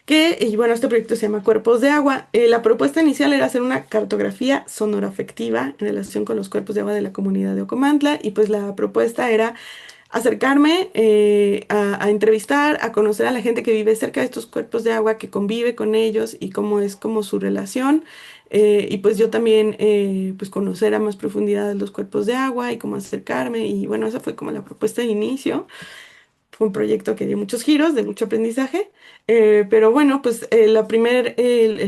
Y bueno, este proyecto se llama Cuerpos de Agua. La propuesta inicial era hacer una cartografía sonoroafectiva en relación con los cuerpos de agua de la comunidad de Ocomantla y pues la propuesta era acercarme a entrevistar, a conocer a la gente que vive cerca de estos cuerpos de agua, que convive con ellos y cómo es como su relación. Y pues yo también pues conocer a más profundidad los cuerpos de agua y cómo acercarme. Y bueno, esa fue como la propuesta de inicio. Fue un proyecto que dio muchos giros, de mucho aprendizaje, pero bueno, pues el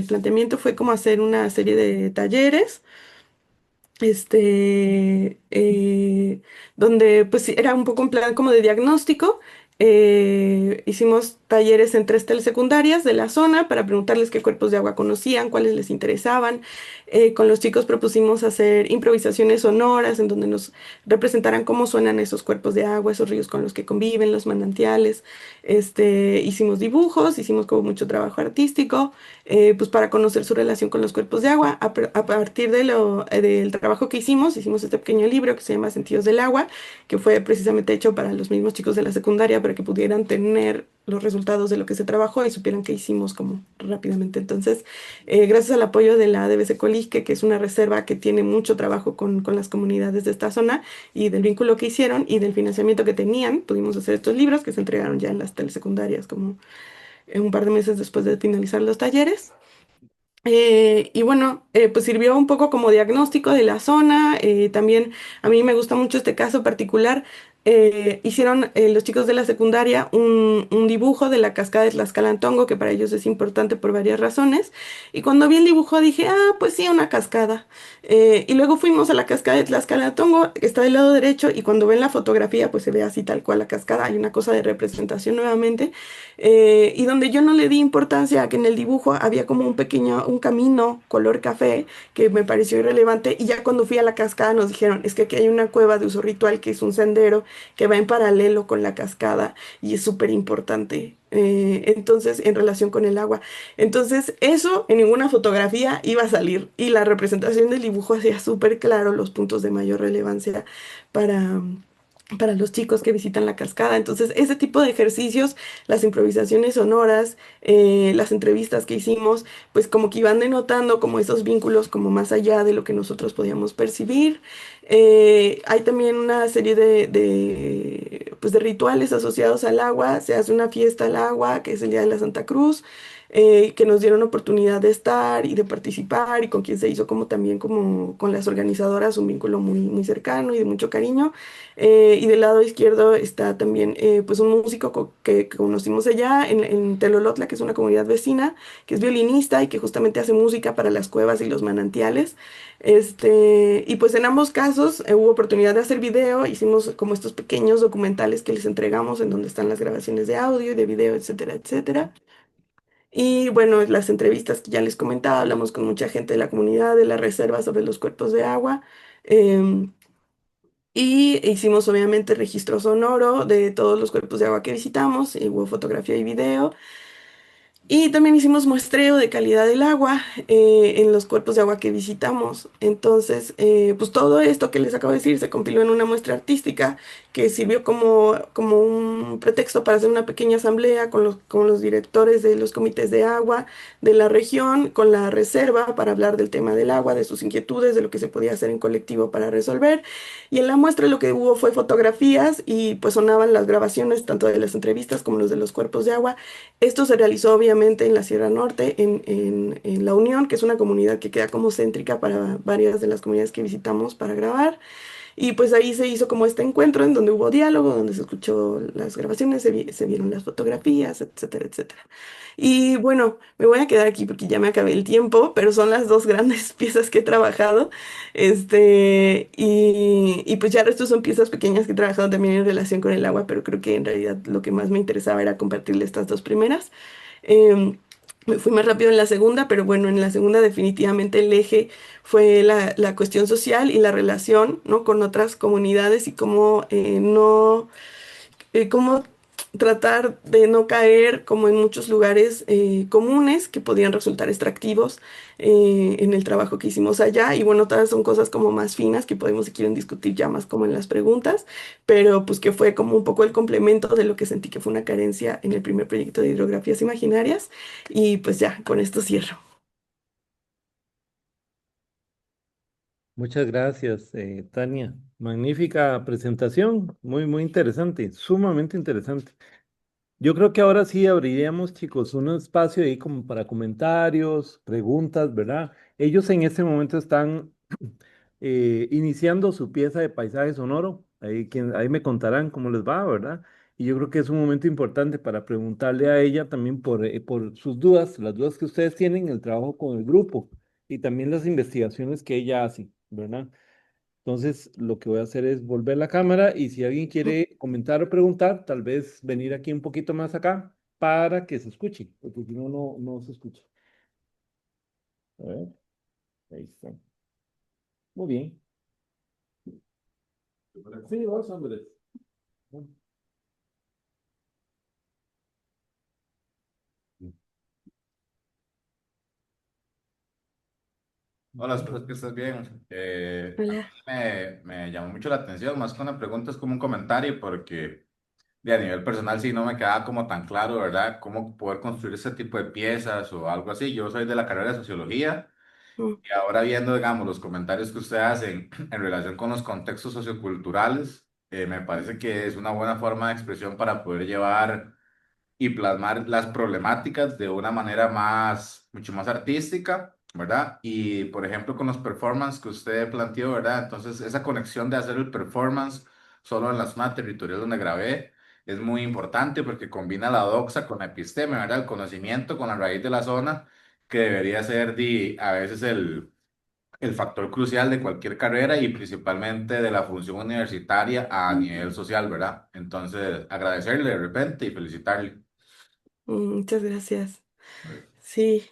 planteamiento fue como hacer una serie de talleres donde pues sí, era un poco un plan como de diagnóstico. Hicimos talleres en tres telesecundarias de la zona para preguntarles qué cuerpos de agua conocían, cuáles les interesaban. Con los chicos propusimos hacer improvisaciones sonoras en donde nos representaran cómo suenan esos cuerpos de agua, esos ríos con los que conviven, los manantiales. Hicimos dibujos, hicimos como mucho trabajo artístico pues para conocer su relación con los cuerpos de agua. A partir del trabajo que hicimos este pequeño libro que se llama Sentidos del Agua, que fue precisamente hecho para los mismos chicos de la secundaria, para que pudieran tener los resultados de lo que se trabajó y supieran qué hicimos como rápidamente. Entonces, gracias al apoyo de la DBC Colisque, que es una reserva que tiene mucho trabajo con las comunidades de esta zona, y del vínculo que hicieron y del financiamiento que tenían, pudimos hacer estos libros que se entregaron ya en las telesecundarias como un par de meses después de finalizar los talleres. Y bueno, pues sirvió un poco como diagnóstico de la zona. También a mí me gusta mucho este caso particular. Hicieron los chicos de la secundaria un dibujo de la cascada de Tlaxcalantongo, que para ellos es importante por varias razones. Y cuando vi el dibujo dije, ah, pues sí, una cascada. Y luego fuimos a la cascada de Tlaxcalantongo, que está del lado derecho, y cuando ven la fotografía, pues se ve así tal cual la cascada. Hay una cosa de representación nuevamente y donde yo no le di importancia a que en el dibujo había como un camino color café que me pareció irrelevante y ya cuando fui a la cascada nos dijeron, es que aquí hay una cueva de uso ritual que es un sendero que va en paralelo con la cascada y es súper importante. Entonces, en relación con el agua. Entonces, eso en ninguna fotografía iba a salir y la representación del dibujo hacía súper claro los puntos de mayor relevancia para, para los chicos que visitan la cascada. Entonces, ese tipo de ejercicios, las improvisaciones sonoras, las entrevistas que hicimos, pues como que iban denotando como esos vínculos como más allá de lo que nosotros podíamos percibir. Hay también una serie pues de rituales asociados al agua. Se hace una fiesta al agua, que es el Día de la Santa Cruz. Que nos dieron oportunidad de estar y de participar y con quien se hizo como también como con las organizadoras un vínculo muy, muy cercano y de mucho cariño. Y del lado izquierdo está también pues un músico que conocimos allá en Telolotla, que es una comunidad vecina, que es violinista y que justamente hace música para las cuevas y los manantiales. Y pues en ambos casos hubo oportunidad de hacer video, hicimos como estos pequeños documentales que les entregamos en donde están las grabaciones de audio y de video, etcétera, etcétera. Y bueno, las entrevistas que ya les comentaba, hablamos con mucha gente de la comunidad, de la reserva sobre los cuerpos de agua. em, y hicimos obviamente registro sonoro de todos los cuerpos de agua que visitamos, y hubo fotografía y video. Y también hicimos muestreo de calidad del agua en los cuerpos de agua que visitamos. Entonces, pues todo esto que les acabo de decir se compiló en una muestra artística que sirvió como un pretexto para hacer una pequeña asamblea con los directores de los comités de agua de la región, con la reserva para hablar del tema del agua, de sus inquietudes, de lo que se podía hacer en colectivo para resolver. Y en la muestra lo que hubo fue fotografías y pues sonaban las grabaciones tanto de las entrevistas como los de los cuerpos de agua. Esto se realizó obviamente en la Sierra Norte, en La Unión, que es una comunidad que queda como céntrica para varias de las comunidades que visitamos para grabar. Y pues ahí se hizo como este encuentro en donde hubo diálogo, donde se escuchó las grabaciones, se vieron las fotografías, etcétera, etcétera. Y bueno, me voy a quedar aquí porque ya me acabé el tiempo, pero son las dos grandes piezas que he trabajado. Y pues ya el resto son piezas pequeñas que he trabajado también en relación con el agua, pero creo que en realidad lo que más me interesaba era compartirle estas dos primeras. Em, Me fui más rápido en la segunda, pero bueno, en la segunda definitivamente el eje fue la cuestión social y la relación, ¿no? Con otras comunidades y cómo no cómo tratar de no caer como en muchos lugares comunes que podían resultar extractivos en el trabajo que hicimos allá. Y bueno, todas son cosas como más finas que podemos, si quieren, discutir ya más como en las preguntas, pero pues que fue como un poco el complemento de lo que sentí que fue una carencia en el primer proyecto de hidrografías imaginarias. Y pues ya, con esto cierro. Muchas gracias, Tania. Magnífica presentación, muy, muy interesante, sumamente interesante. Yo creo que ahora sí abriríamos, chicos, un espacio ahí como para comentarios, preguntas, ¿verdad? Ellos en este momento están iniciando su pieza de paisaje sonoro. Ahí, ahí me contarán cómo les va, ¿verdad? Y yo creo que es un momento importante para preguntarle a ella también por sus dudas, las dudas que ustedes tienen, el trabajo con el grupo y también las investigaciones que ella hace, ¿verdad? Entonces, lo que voy a hacer es volver la cámara y si alguien quiere comentar o preguntar, tal vez venir aquí un poquito más acá para que se escuche, porque si no, no se escucha. A ver, ahí está. Muy bien. Sí, vos, hombre. Hola, espero que estés bien. A mí Hola. me llamó mucho la atención, más que una pregunta es como un comentario, porque a nivel personal sí no me quedaba como tan claro, ¿verdad? Cómo poder construir ese tipo de piezas o algo así. Yo soy de la carrera de sociología Mm, y ahora viendo, digamos, los comentarios que ustedes hacen en relación con los contextos socioculturales, me parece que es una buena forma de expresión para poder llevar y plasmar las problemáticas de una manera mucho más artística, ¿verdad? Y por ejemplo, con los performances que usted planteó, ¿verdad? Entonces, esa conexión de hacer el performance solo en la zona territorial donde grabé es muy importante porque combina la doxa con la episteme, ¿verdad? El conocimiento con la raíz de la zona, que debería ser a veces el factor crucial de cualquier carrera y principalmente de la función universitaria a nivel social, ¿verdad? Entonces, agradecerle de repente y felicitarle. muchas gracias. Sí.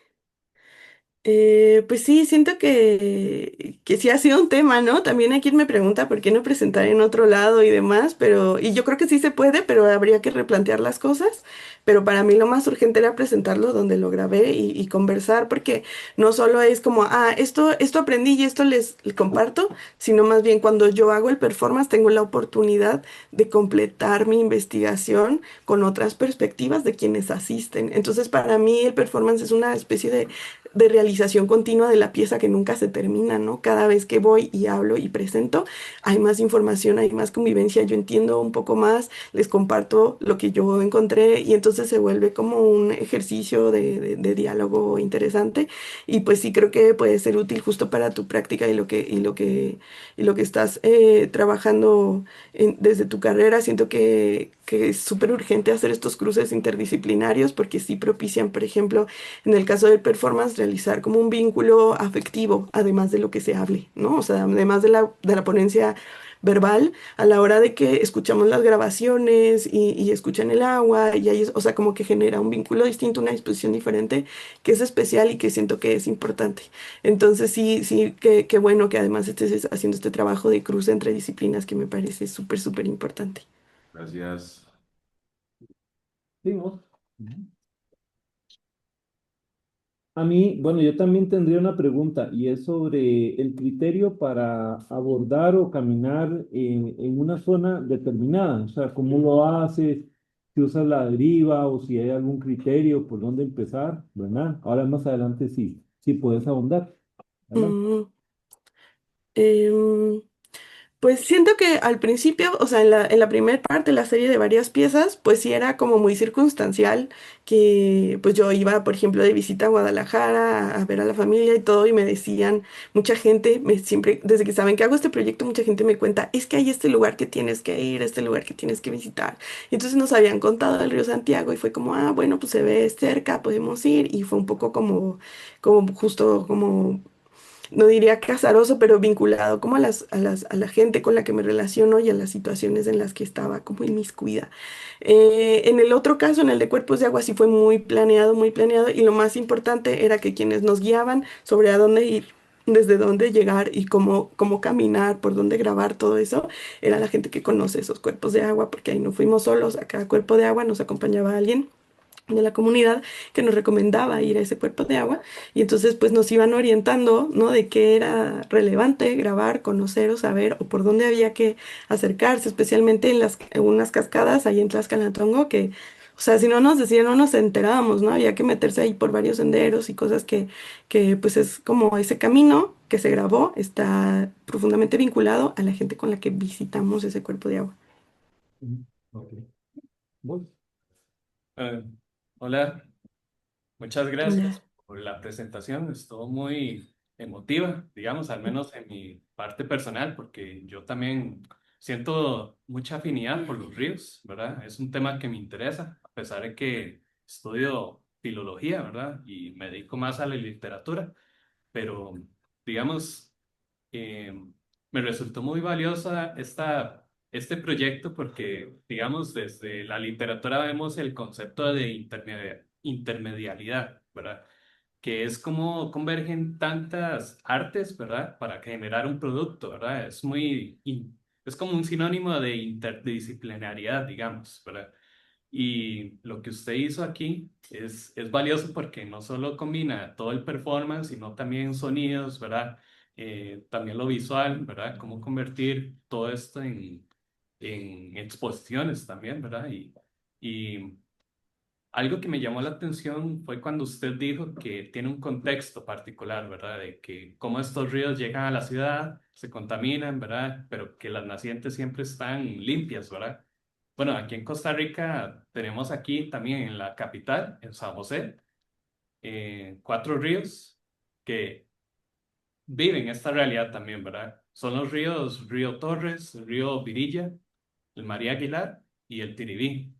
Pues sí, siento que sí ha sido un tema, ¿no? También hay quien me pregunta por qué no presentar en otro lado y demás, y yo creo que sí se puede, pero habría que replantear las cosas. Pero para mí lo más urgente era presentarlo donde lo grabé y conversar, porque no solo es como, esto aprendí y esto les comparto, sino más bien cuando yo hago el performance tengo la oportunidad de completar mi investigación con otras perspectivas de quienes asisten. Entonces, para mí el performance es una especie de realización continua de la pieza que nunca se termina, ¿no? Cada vez que voy y hablo y presento, hay más información, hay más convivencia, yo entiendo un poco más, les comparto lo que yo encontré y entonces se vuelve como un ejercicio de diálogo interesante y pues sí creo que puede ser útil justo para tu práctica y lo que estás trabajando desde tu carrera. Siento que es súper urgente hacer estos cruces interdisciplinarios porque sí propician, por ejemplo, en el caso del performance, realizar como un vínculo afectivo, además de lo que se hable, ¿no? O sea, además de la ponencia verbal, a la hora de que escuchamos las grabaciones y escuchan el agua, y ahí, o sea, como que genera un vínculo distinto, una disposición diferente, que es especial y que siento que es importante. Entonces, sí, sí, que bueno que además estés haciendo este trabajo de cruce entre disciplinas que me parece súper, súper importante. Gracias. Sí, vos. Ujú. A mí, bueno, yo también tendría una pregunta y es sobre el criterio para abordar o caminar en una zona determinada. O sea, cómo lo haces, si usas la deriva o si hay algún criterio por dónde empezar, ¿verdad? Ahora más adelante sí puedes ahondar. Adelante. Mm, em, Pues siento que al principio, o sea, en la primera parte de la serie de varias piezas, pues sí era como muy circunstancial, que pues yo iba, por ejemplo, de visita a Guadalajara a ver a la familia y todo, y me decían, mucha gente, siempre, desde que saben que hago este proyecto, mucha gente me cuenta, es que hay este lugar que tienes que ir, este lugar que tienes que visitar. Y entonces nos habían contado del río Santiago y fue como, ah, bueno, pues se ve cerca, podemos ir, y fue un poco como justo como no diría que azaroso, pero vinculado como a la gente con la que me relaciono y a las situaciones en las que estaba como inmiscuida. En el otro caso, en el de Cuerpos de Agua, sí fue muy planeado, y lo más importante era que quienes nos guiaban sobre a dónde ir, desde dónde llegar y cómo caminar, por dónde grabar, todo eso, era la gente que conoce esos cuerpos de agua, porque ahí no fuimos solos, a cada cuerpo de agua nos acompañaba alguien de la comunidad que nos recomendaba ir a ese cuerpo de agua, y entonces pues nos iban orientando, ¿no? De qué era relevante grabar, conocer o saber o por dónde había que acercarse, especialmente en unas cascadas ahí en Tlaxcala-Tongo que, o sea, si no nos decían no nos enterábamos, ¿no? Había que meterse ahí por varios senderos y cosas que pues es como ese camino que se grabó está profundamente vinculado a la gente con la que visitamos ese cuerpo de agua. Mm, ok. Bueno, Eh, Hola, muchas Hola. gracias por la presentación. Estuvo muy emotiva, digamos, al menos en mi parte personal, porque yo también siento mucha afinidad por los ríos, ¿verdad? Es un tema que me interesa, a pesar de que estudio filología, ¿verdad? Y me dedico más a la literatura, pero, digamos, eh, me resultó muy valiosa este proyecto porque, digamos, desde la literatura vemos el concepto de intermedialidad, ¿verdad? Que es como convergen tantas artes, ¿verdad? Para generar un producto, ¿verdad? Es como un sinónimo de interdisciplinariedad, digamos, ¿verdad? Y lo que usted hizo aquí es valioso porque no solo combina todo el performance, sino también sonidos, ¿verdad? También lo visual, ¿verdad? Cómo convertir todo esto en exposiciones también, ¿verdad? Y algo que me llamó la atención fue cuando usted dijo que tiene un contexto particular, ¿verdad? De que cómo estos ríos llegan a la ciudad, se contaminan, ¿verdad? Pero que las nacientes siempre están limpias, ¿verdad? Bueno, aquí en Costa Rica tenemos aquí también en la capital, en San José, cuatro ríos que viven esta realidad también, ¿verdad? Son los ríos Río Torres, el río Virilla, el María Aguilar y el Tiribí.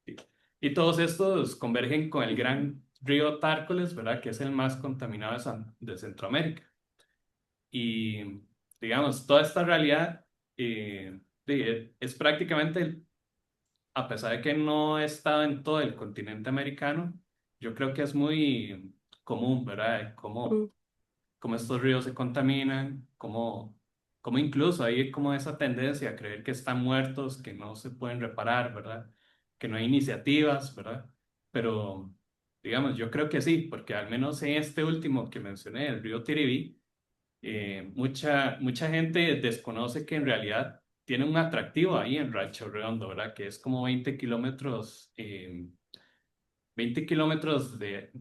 Sí. Y todos estos convergen con el gran río Tárcoles, ¿verdad? Que es el más contaminado de Centroamérica. Y, digamos, toda esta realidad es prácticamente, a pesar de que no he estado en todo el continente americano, yo creo que es muy común, ¿verdad? Mm, Cómo estos ríos se contaminan, cómo incluso hay como esa tendencia a creer que están muertos, que no se pueden reparar, ¿verdad? Que no hay iniciativas, ¿verdad? Pero, digamos, yo creo que sí, porque al menos en este último que mencioné, el río Tiribí, mucha gente desconoce que en realidad tiene un atractivo ahí en Rancho Redondo, ¿verdad? Que es como 20 kilómetros de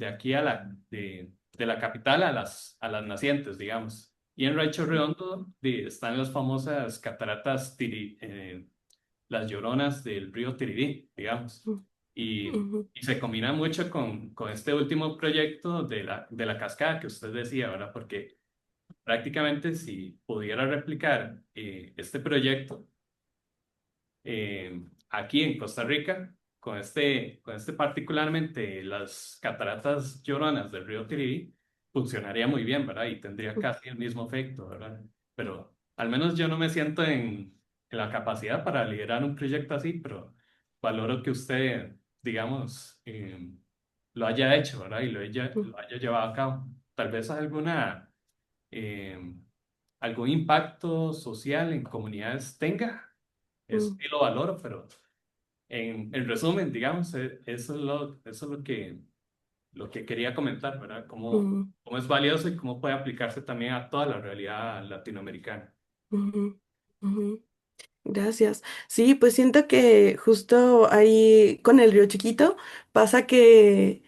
aquí de la capital a las nacientes, digamos. Y en Rancho Redondo están las famosas cataratas, las lloronas del río Tiribí, digamos. mm, ujú, Y se combina mucho con este último proyecto de la cascada que usted decía, ¿verdad? Porque prácticamente si pudiera replicar este proyecto, aquí en Costa Rica, con este particularmente las cataratas lloronas del río Tiribí, funcionaría muy bien, ¿verdad? Y tendría mm, casi el mismo efecto, ¿verdad? Pero al menos yo no me siento en la capacidad para liderar un proyecto así, pero valoro que usted, digamos, lo haya hecho, ¿verdad? Y mm, lo haya llevado a cabo. Tal vez eh, algún impacto social en comunidades tenga, eso mm, sí lo valoro, pero en resumen, digamos, eso es lo que quería comentar, ¿verdad? mm. Cómo es valioso y cómo puede aplicarse también a toda la realidad latinoamericana. Ujú, ujú. Gracias. Sí, pues siento que justo ahí con el Río Chiquito pasa que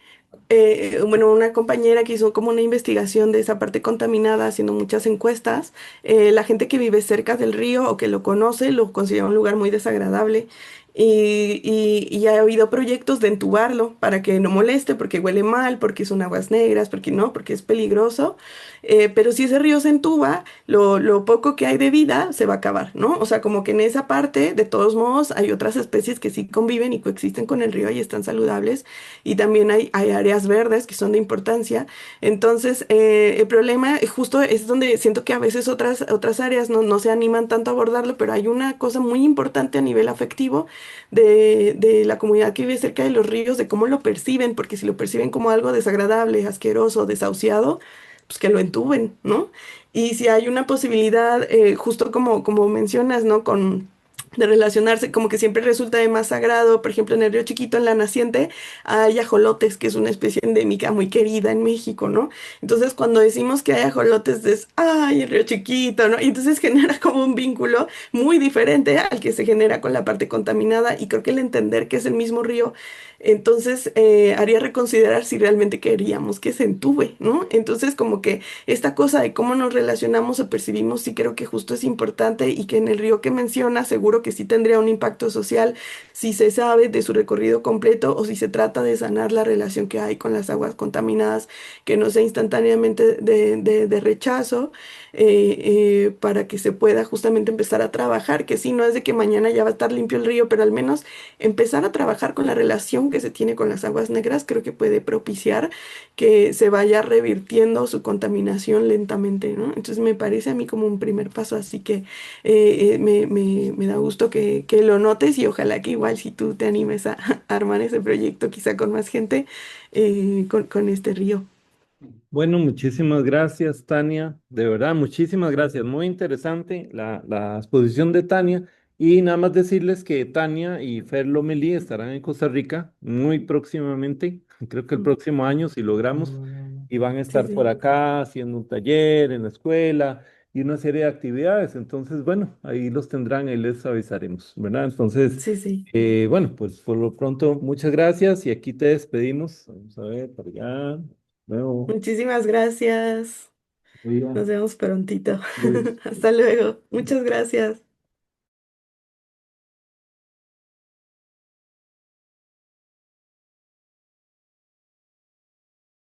bueno, una compañera que hizo como una investigación de esa parte contaminada, haciendo muchas encuestas. La gente que vive cerca del río o que lo conoce lo considera un lugar muy desagradable. Y ha habido proyectos de entubarlo para que no moleste, porque huele mal, porque son aguas negras, porque no, porque es peligroso. Pero si ese río se entuba, lo poco que hay de vida se va a acabar, ¿no? O sea, como que en esa parte, de todos modos, hay otras especies que sí conviven y coexisten con el río y están saludables. Y también hay áreas verdes que son de importancia. Entonces, el problema justo es donde siento que a veces otras áreas no se animan tanto a abordarlo, pero hay una cosa muy importante a nivel afectivo de la comunidad que vive cerca de los ríos, de cómo lo perciben, porque si lo perciben como algo desagradable, asqueroso, desahuciado, pues que lo entuben, ¿no? Y si hay una posibilidad, justo como mencionas, ¿no? De relacionarse, como que siempre resulta de más sagrado. Por ejemplo, en el Río Chiquito, en la naciente, hay ajolotes, que es una especie endémica muy querida en México, ¿no? Entonces, cuando decimos que hay ajolotes, es, ay, el Río Chiquito, ¿no? Y entonces genera como un vínculo muy diferente al que se genera con la parte contaminada. Y creo que el entender que es el mismo río, entonces haría reconsiderar si realmente queríamos que se entube, ¿no? Entonces, como que esta cosa de cómo nos relacionamos o percibimos, sí creo que justo es importante, y que en el río que menciona seguro que sí tendría un impacto social si se sabe de su recorrido completo, o si se trata de sanar la relación que hay con las aguas contaminadas, que no sea instantáneamente de rechazo, para que se pueda justamente empezar a trabajar, que sí, no es de que mañana ya va a estar limpio el río, pero al menos empezar a trabajar con la relación que se tiene con las aguas negras, creo que puede propiciar que se vaya revirtiendo su contaminación lentamente, ¿no? Entonces me parece a mí como un primer paso, así que me da gusto que lo notes, y ojalá que igual si tú te animes a, a armar ese proyecto, quizá con más gente, con este río. Bueno, muchísimas gracias, Tania. De verdad, muchísimas gracias. Muy interesante la exposición de Tania. Y nada más decirles que Tania y Fer Lomelí estarán en Costa Rica muy próximamente, creo que el Mm. próximo año, si logramos, y van a Sí, estar por sí, acá haciendo un taller en la escuela y una serie de actividades. Entonces, bueno, ahí los tendrán y les avisaremos, ¿verdad? Entonces, sí, sí. bueno, pues por lo pronto, muchas gracias y aquí te despedimos. Vamos a ver, para allá. Luego. Muchísimas gracias. Oiga, Nos vemos prontito. pues, Hasta luego. Muchas gracias.